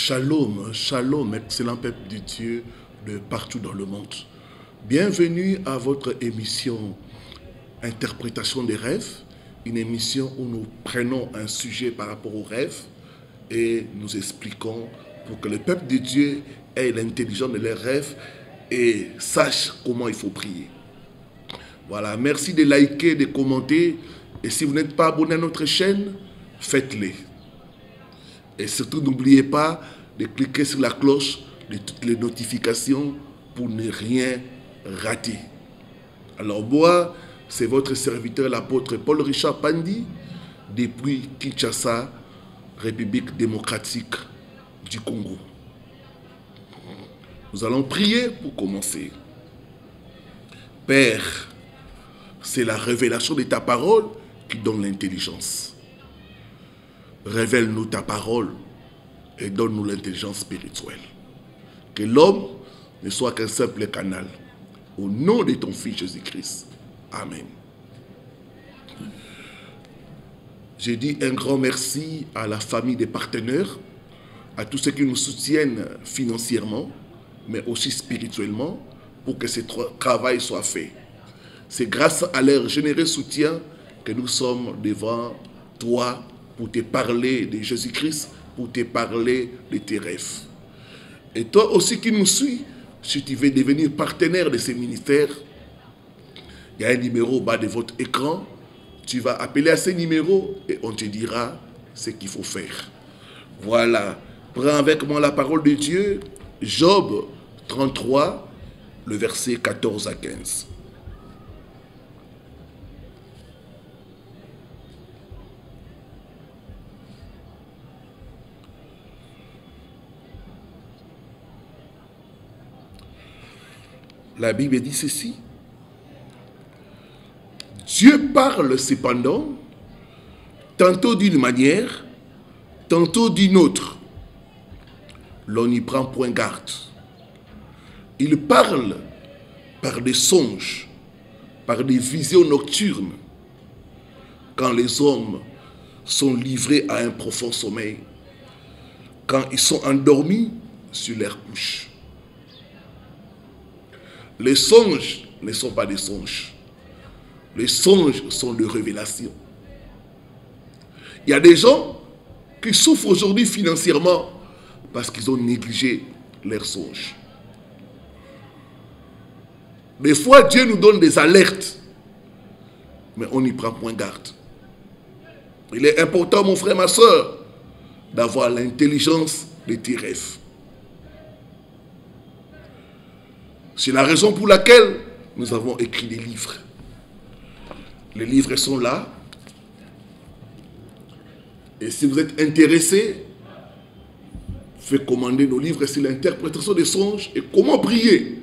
Shalom, shalom, excellent peuple de Dieu de partout dans le monde. Bienvenue à votre émission Interprétation des rêves, une émission où nous prenons un sujet par rapport aux rêves et nous expliquons pour que le peuple de Dieu ait l'intelligence de leurs rêves et sache comment il faut prier. Voilà, merci de liker, de commenter et si vous n'êtes pas abonné à notre chaîne, faites-le. Et surtout, n'oubliez pas de cliquer sur la cloche de toutes les notifications pour ne rien rater. Alors moi, c'est votre serviteur, l'apôtre Paul Richard Pandi, depuis Kinshasa, République démocratique du Congo. Nous allons prier pour commencer. Père, c'est la révélation de ta parole qui donne l'intelligence. Révèle-nous ta parole et donne-nous l'intelligence spirituelle. Que l'homme ne soit qu'un simple canal. Au nom de ton Fils Jésus-Christ. Amen. J'ai dit un grand merci à la famille des partenaires, à tous ceux qui nous soutiennent financièrement, mais aussi spirituellement, pour que ce travail soit fait. C'est grâce à leur généreux soutien que nous sommes devant toi pour te parler de Jésus-Christ, pour te parler de tes rêves. Et toi aussi qui nous suis, si tu veux devenir partenaire de ces ministères, il y a un numéro au bas de votre écran. Tu vas appeler à ce numéro et on te dira ce qu'il faut faire. Voilà. Prends avec moi la parole de Dieu, Job 33, le verset 14 à 15. La Bible dit ceci. Dieu parle cependant, tantôt d'une manière, tantôt d'une autre. L'on n'y prend point garde. Il parle par des songes, par des visions nocturnes, quand les hommes sont livrés à un profond sommeil, quand ils sont endormis sur leur couche. Les songes ne sont pas des songes. Les songes sont des révélations. Il y a des gens qui souffrent aujourd'hui financièrement parce qu'ils ont négligé leurs songes. Des fois, Dieu nous donne des alertes, mais on n'y prend point garde. Il est important, mon frère, ma soeur, d'avoir l'intelligence de tes rêves. C'est la raison pour laquelle nous avons écrit des livres. Les livres sont là. Et si vous êtes intéressé, faites commander nos livres sur l'interprétation des songes et comment prier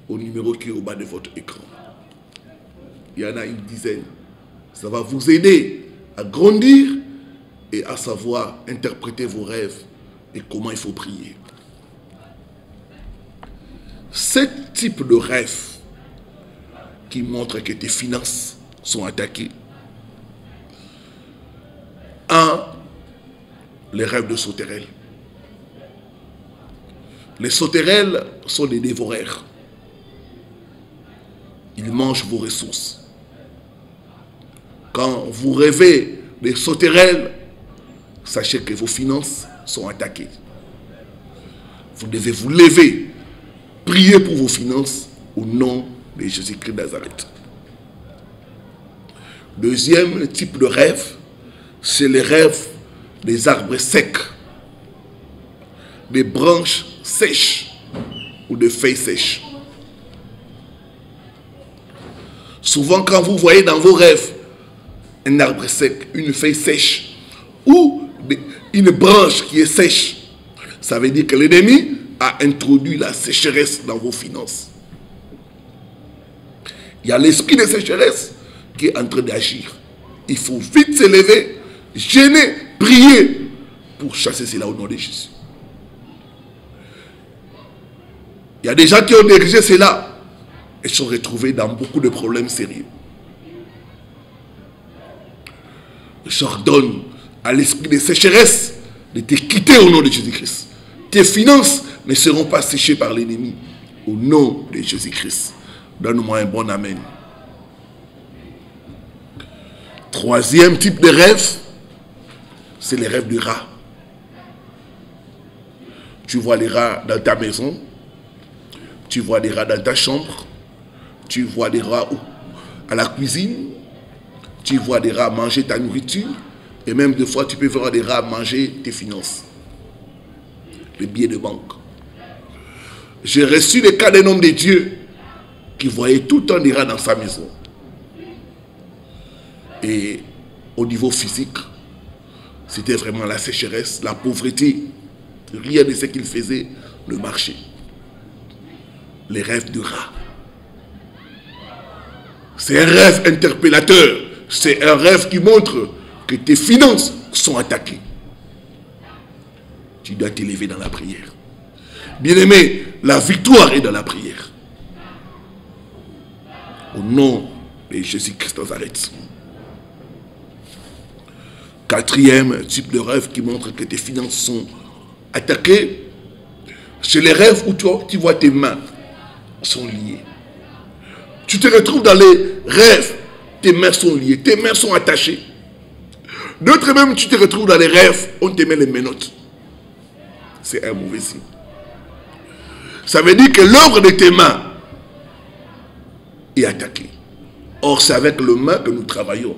au numéro qui est au bas de votre écran. Il y en a une dizaine. Ça va vous aider à grandir et à savoir interpréter vos rêves et comment il faut prier. 7 types de rêves qui montrent que tes finances sont attaquées. 1. Les rêves de sauterelles. Les sauterelles sont des dévoreurs. Ils mangent vos ressources. Quand vous rêvez des sauterelles, sachez que vos finances sont attaquées. Vous devez vous lever. Priez pour vos finances au nom de Jésus-Christ de Nazareth. Deuxième type de rêve, c'est les rêves des arbres secs, des branches sèches ou des feuilles sèches. Souvent, quand vous voyez dans vos rêves un arbre sec, une feuille sèche ou une branche qui est sèche, ça veut dire que l'ennemi a introduit la sécheresse dans vos finances. Il y a l'esprit de sécheresse qui est en train d'agir. Il faut vite se lever, gêner, prier pour chasser cela au nom de Jésus. Il y a des gens qui ont négligé cela et sont retrouvés dans beaucoup de problèmes sérieux. J'ordonne à l'esprit de sécheresse de te quitter au nom de Jésus-Christ. tes finances ne seront pas séchées par l'ennemi. Au nom de Jésus-Christ. Donne-moi un bon amen. Troisième type de rêve, c'est les rêves du rat. Tu vois les rats dans ta maison, tu vois des rats dans ta chambre, tu vois des rats à la cuisine, tu vois des rats manger ta nourriture, et même des fois tu peux voir des rats manger tes finances, les billets de banque. J'ai reçu le cas d'un homme de Dieu qui voyait tout le temps des rats dans sa maison. Et au niveau physique, c'était vraiment la sécheresse, la pauvreté. Rien de ce qu'il faisait ne marchait. Les rêves de rat. C'est un rêve interpellateur. C'est un rêve qui montre que tes finances sont attaquées. Tu dois t'élever dans la prière. Bien-aimé, la victoire est dans la prière. Au nom de Jésus-Christ Nazareth. Quatrième type de rêve qui montre que tes finances sont attaquées, c'est les rêves où tu vois tes mains sont liées. Tu te retrouves dans les rêves, tes mains sont liées, tes mains sont attachées. D'autres même, tu te retrouves dans les rêves, on te met les menottes. C'est un mauvais signe. Ça veut dire que l'œuvre de tes mains est attaquée. Or, c'est avec les mains que nous travaillons.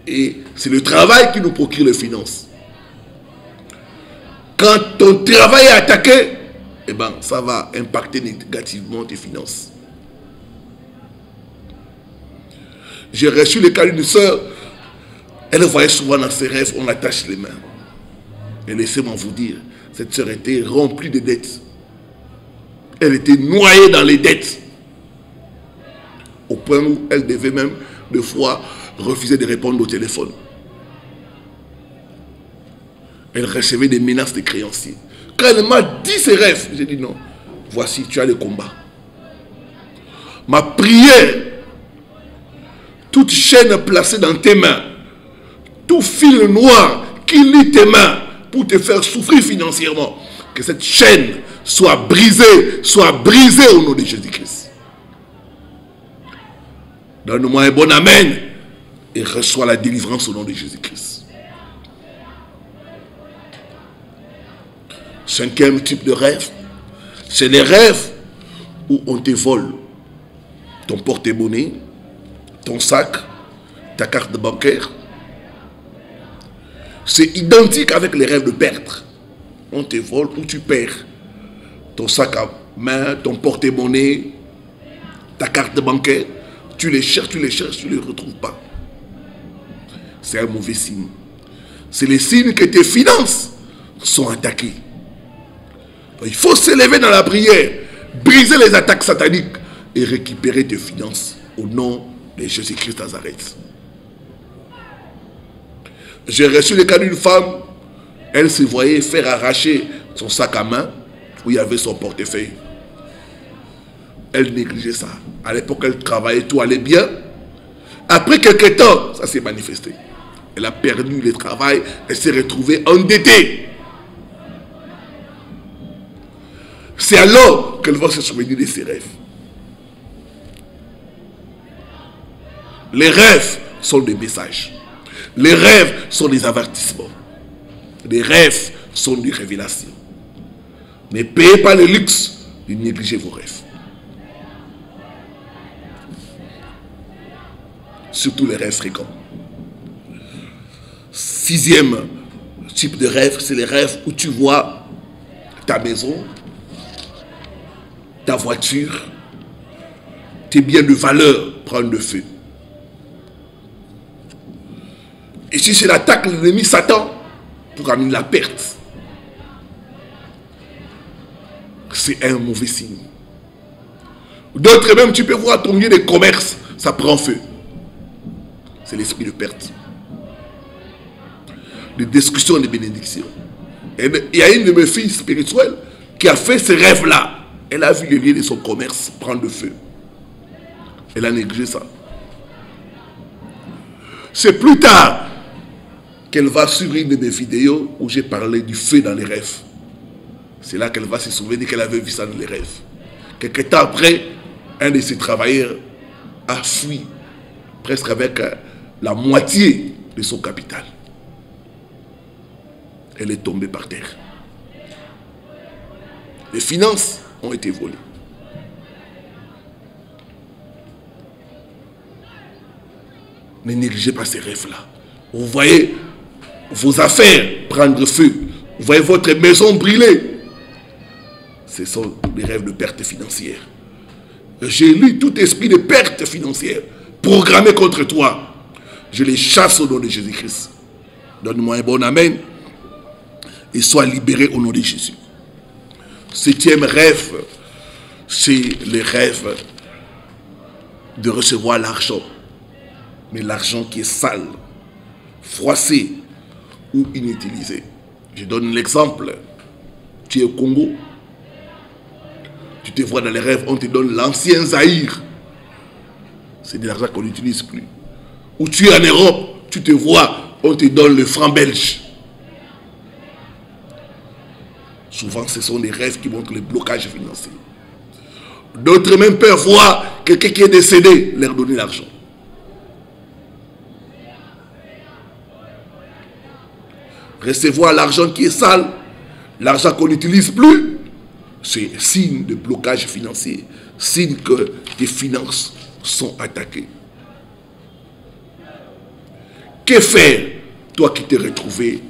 Et c'est le travail qui nous procure les finances. Quand ton travail est attaqué, eh ben, ça va impacter négativement tes finances. J'ai reçu le cas d'une sœur. Elle voyait souvent dans ses rêves, on attache les mains. Et laissez-moi vous dire, cette sœur était remplie de dettes. Elle était noyée dans les dettes. Au point où elle devait même, des fois, refuser de répondre au téléphone. Elle recevait des menaces de créanciers. Quand elle m'a dit ses rêves, j'ai dit non, voici, tu as le combat. Ma prière, toute chaîne placée dans tes mains, tout fil noir qui lie tes mains pour te faire souffrir financièrement, que cette chaîne soit brisée au nom de Jésus-Christ. Donne-moi un bon amen et reçois la délivrance au nom de Jésus-Christ. Cinquième type de rêve, c'est les rêves où on te vole ton porte-monnaie, ton sac, ta carte bancaire. C'est identique avec les rêves de perdre. On te vole ou tu perds ton sac à main, ton porte-monnaie, ta carte bancaire. Tu les cherches, tu ne les retrouves pas. C'est un mauvais signe. C'est le signe que tes finances sont attaquées. Il faut s'élever dans la prière, briser les attaques sataniques et récupérer tes finances au nom de Jésus-Christ Nazareth. J'ai reçu le cas d'une femme, elle se voyait faire arracher son sac à main où il y avait son portefeuille. Elle négligeait ça. À l'époque, elle travaillait, tout allait bien. Après quelques temps, ça s'est manifesté. Elle a perdu le travail, elle s'est retrouvée endettée. C'est alors qu'elle va se souvenir de ses rêves. Les rêves sont des messages. Les rêves sont des avertissements. Les rêves sont des révélations. Ne payez pas le luxe de négliger vos rêves. Surtout les rêves fréquents. Sixième type de rêve, c'est les rêves où tu vois ta maison, ta voiture, tes biens de valeur prendre le feu. Et si c'est l'attaque de l'ennemi Satan pour amener la perte, c'est un mauvais signe. D'autres même, tu peux voir ton lieu de commerce, ça prend feu. C'est l'esprit de perte. De destruction et de bénédiction. Et il y a une de mes filles spirituelles qui a fait ce rêve-là. Elle a vu le lieu de son commerce prendre le feu. Elle a négligé ça. C'est plus tard qu'elle va suivre une de mes vidéos où j'ai parlé du feu dans les rêves. C'est là qu'elle va se souvenir qu'elle avait vu ça dans les rêves. Quelque temps après, un de ses travailleurs a fui, presque avec la moitié de son capital. Elle est tombée par terre. Les finances ont été volées. Ne négligez pas ces rêves-là. Vous voyez vos affaires prendre feu. Vous voyez votre maison brûler. Ce sont des rêves de perte financière. J'ai lu tout esprit de perte financière programmé contre toi. Je les chasse au nom de Jésus-Christ. Donne-moi un bon amen. Et sois libéré au nom de Jésus. 7e rêve, c'est le rêve de recevoir l'argent. Mais l'argent qui est sale, froissé ou inutilisé. Je donne l'exemple. Tu es au Congo. Tu te vois dans les rêves, on te donne l'ancien Zaïre. C'est de l'argent qu'on n'utilise plus. Ou tu es en Europe, tu te vois, on te donne le franc belge. Souvent, ce sont des rêves qui montrent le blocage financier. D'autres même peuvent voir quelqu'un qui est décédé, leur donner l'argent. Recevoir l'argent qui est sale, l'argent qu'on n'utilise plus, c'est signe de blocage financier, signe que tes finances sont attaquées. Que faire, toi qui t'es retrouvé,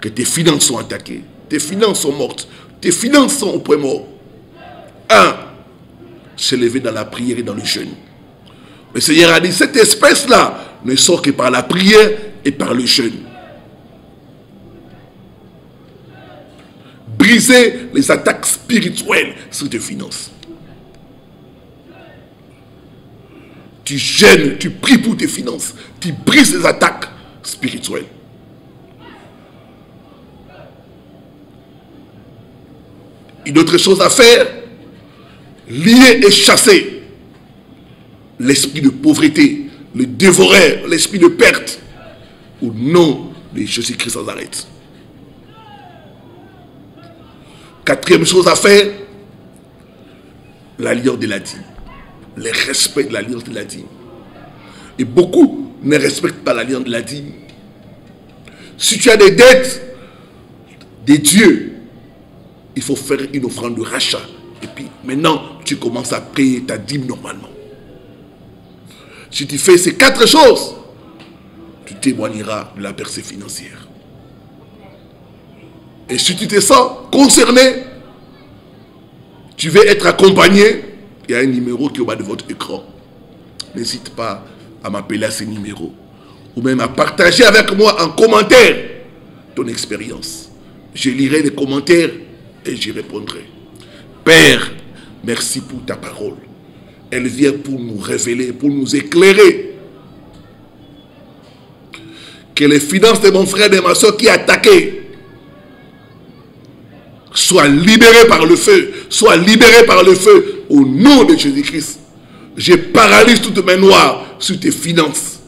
que tes finances sont attaquées, tes finances sont mortes, tes finances sont au point mort? 1. S'élever dans la prière et dans le jeûne. Le Seigneur a dit, cette espèce-là ne sort que par la prière et par le jeûne. Briser les attaques spirituelles sur tes finances. Tu jeûnes, tu pries pour tes finances, tu brises les attaques spirituelles. Une autre chose à faire, lier et chasser l'esprit de pauvreté, le dévoreur, l'esprit de perte, au nom de Jésus-Christ sans arrêt. 4e chose à faire, l'alliance de la dîme. Le respect de l'alliance de la dîme. Et beaucoup ne respectent pas l'alliance de la dîme. Si tu as des dettes des dieux, il faut faire une offrande de rachat. Et puis maintenant, tu commences à payer ta dîme normalement. Si tu fais ces 4 choses, tu témoigneras de la percée financière. Et si tu te sens concerné, tu veux être accompagné, il y a un numéro qui est au bas de votre écran. N'hésite pas à m'appeler à ce numéro. Ou même à partager avec moi en commentaire ton expérience. Je lirai les commentaires et j'y répondrai. Père, merci pour ta parole. Elle vient pour nous révéler, pour nous éclairer. Que les finances de mon frère et de ma soeur qui est attaqué soient libérées par le feu. Soient libérées par le feu au nom de Jésus-Christ. Je paralyse toutes mes noires sur tes finances.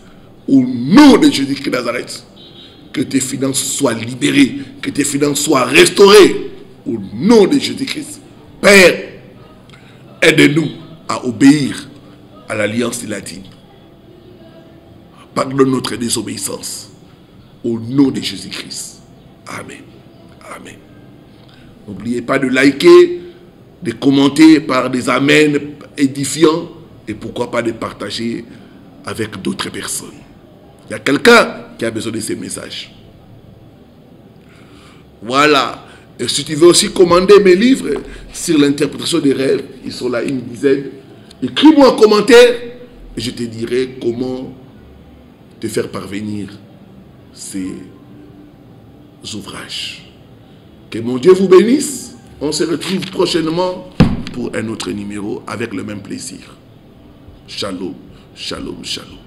Au nom de Jésus-Christ Nazareth. Que tes finances soient libérées. Que tes finances soient restaurées. Au nom de Jésus-Christ. Père, aide-nous à obéir à l'alliance de la dîme. Pardonne notre désobéissance. Au nom de Jésus-Christ. Amen. Amen. N'oubliez pas de liker, de commenter par des amens édifiants et pourquoi pas de partager avec d'autres personnes. Il y a quelqu'un qui a besoin de ces messages. Voilà. Et si tu veux aussi commander mes livres sur l'interprétation des rêves, ils sont là une dizaine. Écris-moi un commentaire et je te dirai comment te faire parvenir ces ouvrages. Que mon Dieu vous bénisse. On se retrouve prochainement pour un autre numéro avec le même plaisir. Shalom, shalom, shalom.